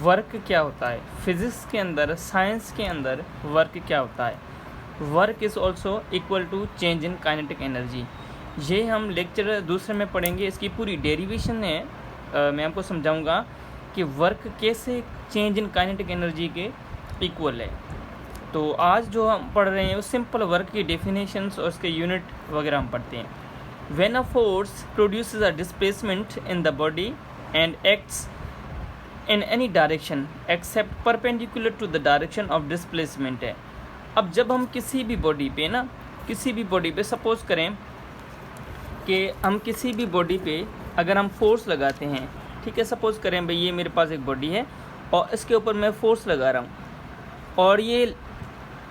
Work क्या होता है, फिजिक्स के अंदर, साइंस के अंदर वर्क क्या होता है। Work is also equal to change in kinetic energy. ये हम लेक्चर दूसरे में पढ़ेंगे, इसकी पूरी डेरिवेशन है। मैं आपको समझाऊंगा कि वर्क कैसे चेंज इन काइनेटिक एनर्जी के इक्वल है। तो आज जो हम पढ़ रहे हैं वो सिंपल वर्क की डेफिनेशंस और उसके यूनिट वगैरह हम पढ़ते हैं। When a force produces a displacement in the body and acts in any direction except perpendicular to the direction of displacement है। अब जब हम किसी भी बॉडी पे सपोज करें कि हम किसी भी बॉडी पे अगर हम फोर्स लगाते हैं, ठीक है, सपोज करें भाई ये मेरे पास एक बॉडी है और इसके ऊपर मैं फोर्स लगा रहा हूँ और ये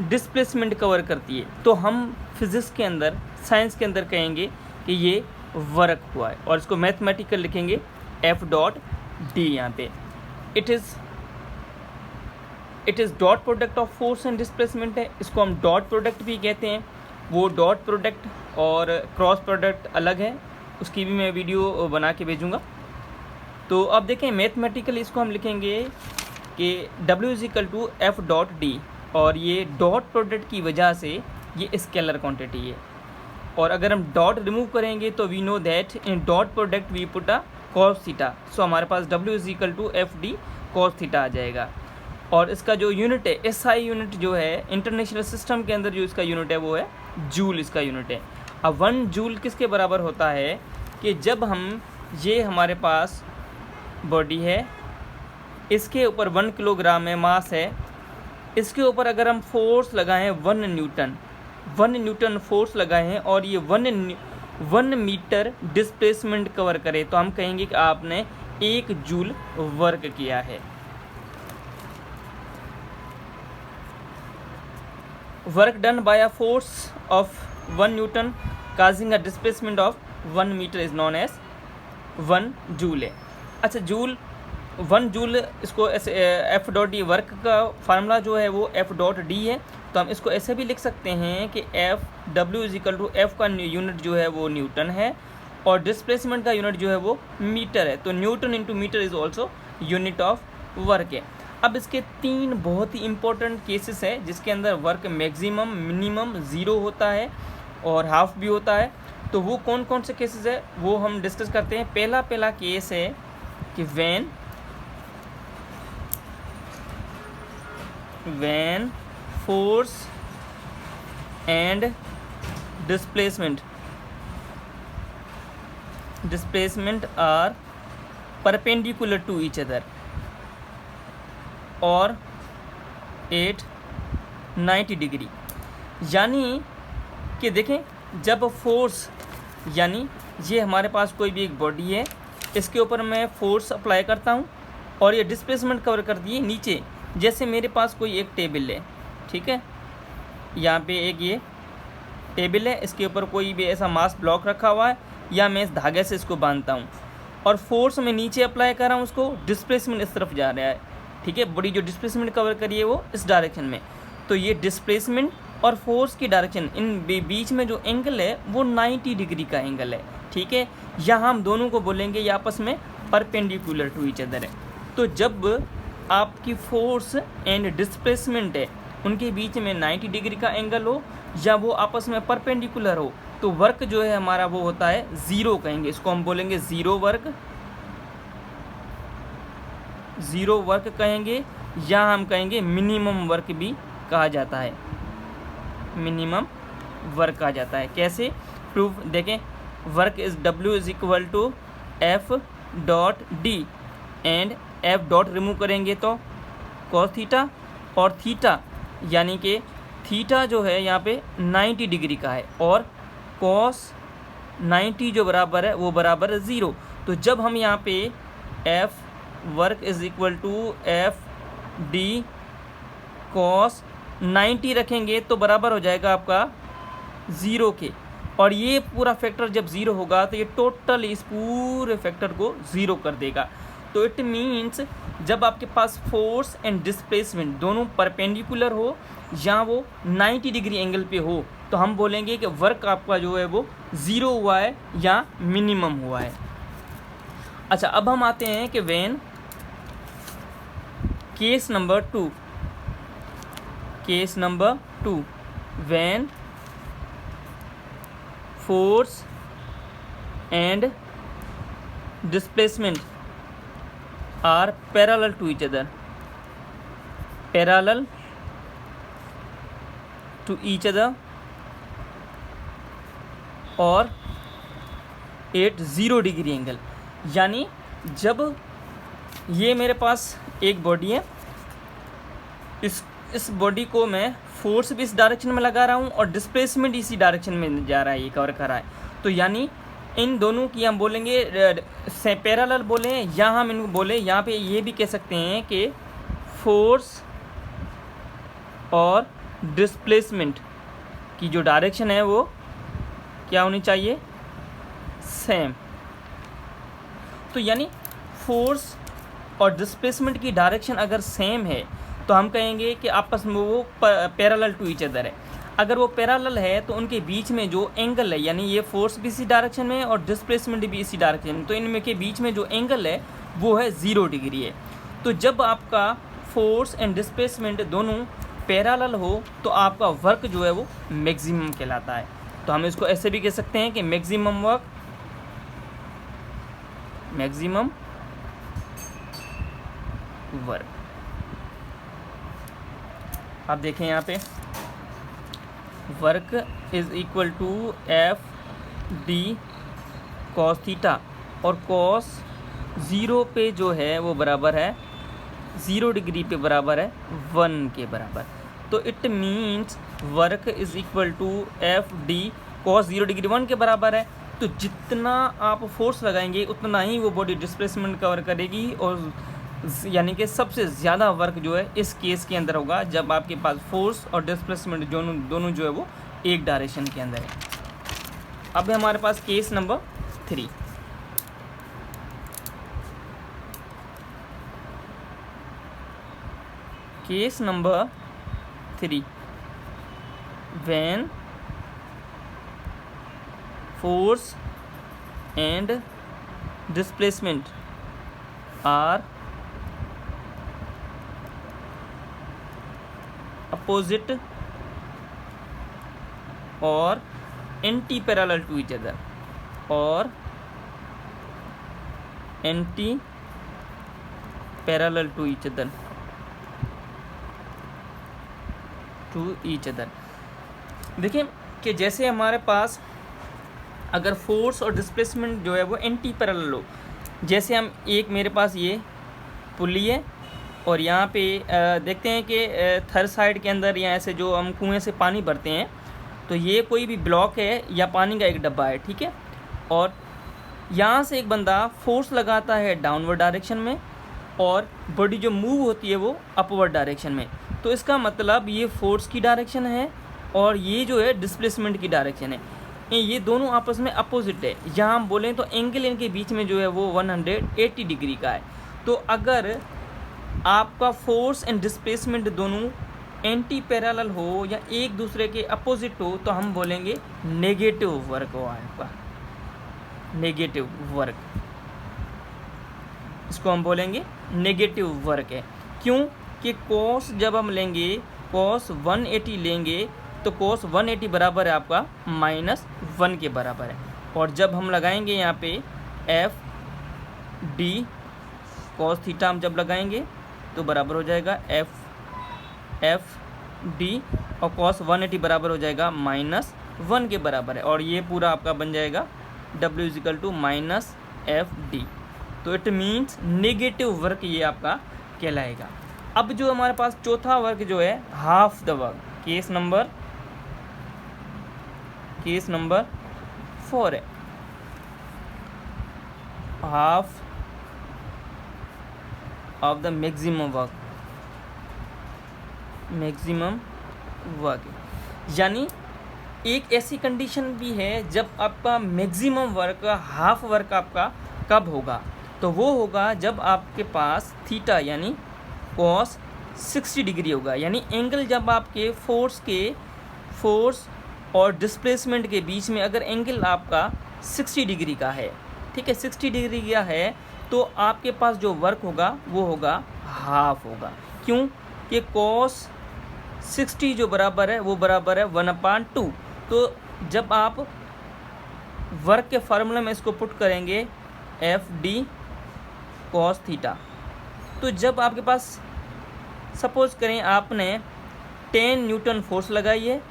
डिस्प्लेसमेंट कवर करती है, तो हम फिज़िक्स के अंदर, साइंस के अंदर कहेंगे कि ये वर्क हुआ है और इसको मैथमेटिकल लिखेंगे F.D। यहाँ पे it is dot product of force and displacement है। इसको हम डॉट प्रोडक्ट भी कहते हैं। वो डॉट प्रोडक्ट और क्रॉस प्रोडक्ट अलग है, उसकी भी मैं वीडियो बना के भेजूँगा। तो अब देखें मैथमेटिकली इसको हम लिखेंगे कि W=F.D और ये डॉट प्रोडक्ट की वजह से ये स्केलर क्वांटिटी है। और अगर हम डॉट रिमूव करेंगे तो we know that in dot product we put a cos theta. So हमारे पास W=F.D cos थीटा आ जाएगा। और इसका जो यूनिट है, SI यूनिट जो है इंटरनेशनल सिस्टम के अंदर, जो इसका यूनिट है वो है जूल, इसका यूनिट है। अब 1 जूल किसके बराबर होता है कि जब हम, ये हमारे पास बॉडी है, इसके ऊपर 1 किलोग्राम है मास है, इसके ऊपर अगर हम फोर्स लगाएं 1 न्यूटन फोर्स लगाए हैं और ये 1 मीटर डिस्प्लेसमेंट कवर करे, तो हम कहेंगे कि आपने 1 जूल वर्क किया है। Work done by a force of 1 newton causing a displacement of 1 metre is known as 1 joule है। अच्छा, 1 जूल इसको ऐसे F.D वर्क का फार्मूला जो है वो F.D है, तो हम इसको ऐसे भी लिख सकते हैं कि W=F का यूनिट जो है वो न्यूटन है और डिस्प्लेसमेंट का यूनिट जो है वो मीटर है। तो newton into metre is also unit of work है। अब इसके 3 बहुत ही इंपॉर्टेंट केसेस है जिसके अंदर वर्क मैक्सिमम, मिनिमम, 0 होता है और हाफ भी होता है। तो वो कौन कौन से केसेस है वो हम डिस्कस करते हैं। पहला केस है कि when force and displacement are perpendicular to each other or at 90 degree. यानी कि देखें, जब फोर्स, यानी ये हमारे पास कोई भी एक बॉडी है, इसके ऊपर मैं फोर्स अप्लाई करता हूँ और ये डिस्प्लेसमेंट कवर कर दिए नीचे। जैसे मेरे पास कोई एक टेबल है, ठीक है, यहाँ पे एक ये टेबल है, इसके ऊपर कोई भी ऐसा मास ब्लॉक रखा हुआ है या मैं इस धागे से इसको बांधता हूँ और फोर्स में नीचे अप्लाई कर रहा हूँ, उसको डिस्प्लेसमेंट इस तरफ जा रहा है, ठीक है, बॉडी जो डिस्प्लेसमेंट कवर करिए वो इस डायरेक्शन में। तो ये डिस्प्लेसमेंट और फोर्स की डायरेक्शन, इन बीच में जो एंगल है वो 90 डिग्री का एंगल है, ठीक है। यहाँ हम दोनों को बोलेंगे ये आपस में परपेंडिकुलर टू ईच अदर है। तो जब आपकी फोर्स एंड डिस्प्लेसमेंट है उनके बीच में 90 डिग्री का एंगल हो या वो आपस में परपेंडिकुलर हो, तो वर्क जो है हमारा वो होता है 0 कहेंगे। इसको हम बोलेंगे 0 वर्क कहेंगे, या हम कहेंगे मिनिमम वर्क भी कहा जाता है, मिनिमम वर्क कहा जाता है। कैसे प्रूफ देखें, work is W=F.D and F. Remove करेंगे तो cos थीटा, और थीटा यानी कि थीटा जो है यहाँ पे 90 डिग्री का है और cos 90 जो बराबर है वो बराबर है 0। तो जब हम यहाँ पे F वर्क F.D cos 90 रखेंगे तो बराबर हो जाएगा आपका 0 के, और ये पूरा फैक्टर जब 0 होगा तो ये टोटल इस पूरे फैक्टर को 0 कर देगा। तो इट मीन्स जब आपके पास फोर्स एंड डिस्प्लेसमेंट दोनों परपेंडिकुलर हो या वो 90 डिग्री एंगल पे हो, तो हम बोलेंगे कि वर्क आपका जो है वो 0 हुआ है या मिनिमम हुआ है। अच्छा, अब हम आते हैं कि case number two when force and displacement are parallel to each other और एट 0 डिग्री एंगल। यानी जब ये मेरे पास एक बॉडी है, इस बॉडी को मैं फोर्स भी इस डायरेक्शन में लगा रहा हूँ और डिस्प्लेसमेंट इसी डायरेक्शन में जा रहा है, ये कवर कर रहा है। तो यानी इन दोनों की हम बोलेंगे पैरेलल बोले, या हम इनको बोले यहाँ पे ये भी कह सकते हैं कि फोर्स और डिस्प्लेसमेंट की जो डायरेक्शन है वो क्या होनी चाहिए, सेम। तो यानी फोर्स और डिस्प्लेसमेंट की डायरेक्शन अगर सेम है तो हम कहेंगे कि आपस में वो पैरेलल टू ईच अदर है। अगर वो पैरेलल है तो उनके बीच में जो एंगल है, यानी ये फोर्स भी इसी डायरेक्शन में और डिस्प्लेसमेंट भी इसी डायरेक्शन में, तो इनमें के बीच में जो एंगल है वो है 0 डिग्री है। तो जब आपका फोर्स एंड डिस्प्लेसमेंट दोनों पैरेलल हो तो आपका वर्क जो है वो मैक्सिमम कहलाता है। तो हम इसको ऐसे भी कह सकते हैं कि मैक्सिमम वर्क। आप देखें यहाँ पे work is equal to F D cos theta, और कॉस 0 पे जो है वो बराबर है 0 डिग्री पे बराबर है 1 के बराबर। तो it means work is equal to F D cos 0 degree 1 के बराबर है। तो जितना आप फोर्स लगाएंगे उतना ही वो बॉडी डिस्प्लेसमेंट कवर करेगी, और यानी कि सबसे ज़्यादा वर्क जो है इस केस के अंदर होगा जब आपके पास फोर्स और डिस्प्लेसमेंट दोनों जो है वो एक डायरेक्शन के अंदर है। अब हमारे पास case number 3। Case number 3 when force and displacement are opposite or anti-parallel to each other देखिए कि जैसे हमारे पास अगर फोर्स और डिस्प्लेसमेंट जो है वो एंटी पैरेलल हो, जैसे हम एक मेरे पास ये पुली है और यहाँ पे देखते हैं कि थर्ड साइड के अंदर या ऐसे जो हम कुएं से पानी भरते हैं, तो ये कोई भी ब्लॉक है या पानी का एक डब्बा है, ठीक है। और यहाँ से एक बंदा फोर्स लगाता है डाउनवर्ड डायरेक्शन में और बॉडी जो मूव होती है वो अपवर्ड डायरेक्शन में। तो इसका मतलब ये फोर्स की डायरेक्शन है और ये जो है डिस्प्लेसमेंट की डायरेक्शन है, ये दोनों आपस में अपोजिट है। यहाँ हम बोलें तो एंगल इनके बीच में जो है वो 180 डिग्री का है। तो अगर आपका फोर्स एंड डिस्प्लेसमेंट दोनों एंटी पैरेलल हो या एक दूसरे के अपोजिट हो तो हम बोलेंगे नेगेटिव वर्क हो आपका, नेगेटिव वर्क, इसको हम बोलेंगे नेगेटिव वर्क है। क्यों कि कॉस जब हम लेंगे कॉस 180 लेंगे तो कॉस 180 बराबर है आपका -1 के बराबर है। और जब हम लगाएंगे यहाँ पे एफ डी कॉस थीटा हम जब लगाएंगे तो बराबर हो जाएगा एफ डी और कॉस 180 बराबर हो जाएगा -1 के बराबर है। और ये पूरा आपका बन जाएगा W = -FD। तो इट मीन्स नेगेटिव वर्क ये आपका कहलाएगा। अब जो हमारे पास चौथा वर्क जो है half the work, case number 4 है, half of the maximum work. यानी एक ऐसी कंडीशन भी है जब आपका मैक्सिमम वर्क, हाफ वर्क आपका कब होगा, तो वो होगा जब आपके पास थीटा यानी कॉस 60 डिग्री होगा। यानी एंगल जब आपके फोर्स और डिस्प्लेसमेंट के बीच में अगर एंगल आपका 60 डिग्री का है, ठीक है, 60 डिग्री का है, तो आपके पास जो वर्क होगा वो होगा हाफ होगा। क्यों? कि cos 60 जो बराबर है वो बराबर है 1/2। तो जब आप वर्क के फार्मूला में इसको पुट करेंगे FD cos थीटा, तो जब आपके पास सपोज करें आपने 10 न्यूटन फोर्स लगाई है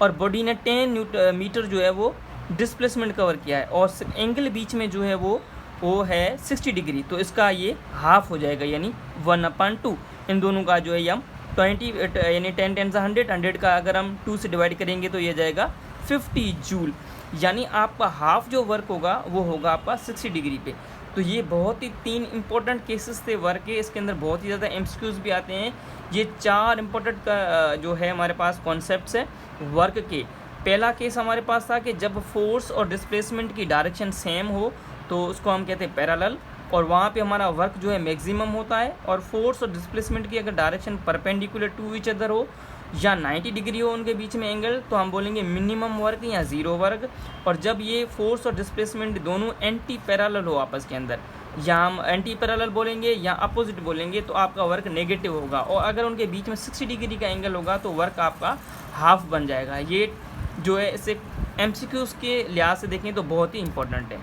और बॉडी ने 10 मीटर जो है वो डिस्प्लेसमेंट कवर किया है और एंगल बीच में जो है वो है 60 डिग्री, तो इसका ये हाफ हो जाएगा यानी 1/2। इन दोनों का जो है हम 20 यानी 10 × 100, 100 का अगर हम 2 से डिवाइड करेंगे तो ये जाएगा 50 जूल, यानी आपका हाफ जो वर्क होगा वो होगा आपका 60 डिग्री पे। तो ये बहुत ही 3 इंपॉर्टेंट केसेस थे वर्क के। इसके अंदर बहुत ही ज़्यादा MCQs भी आते हैं। ये 4 इंपॉर्टेंट का जो है हमारे पास कॉन्सेप्ट्स है वर्क के। पहला केस हमारे पास था कि जब फोर्स और डिस्प्लेसमेंट की डायरेक्शन सेम हो तो उसको हम कहते हैं पैरेलल, और वहाँ पे हमारा वर्क जो है मैक्सिमम होता है। और फोर्स और डिस्प्लेसमेंट की अगर direction perpendicular to each other हो या 90 डिग्री हो उनके बीच में एंगल, तो हम बोलेंगे मिनिमम वर्क या ज़ीरो वर्क। और जब ये फोर्स और डिस्प्लेसमेंट दोनों एंटी पैरेलल हो आपस के अंदर, या हम एंटी पैरेलल बोलेंगे या अपोजिट बोलेंगे, तो आपका वर्क नेगेटिव होगा। और अगर उनके बीच में 60 डिग्री का एंगल होगा तो वर्क आपका हाफ बन जाएगा। ये जो है इसे MCQs के लिहाज से देखें तो बहुत ही इंपॉर्टेंट है।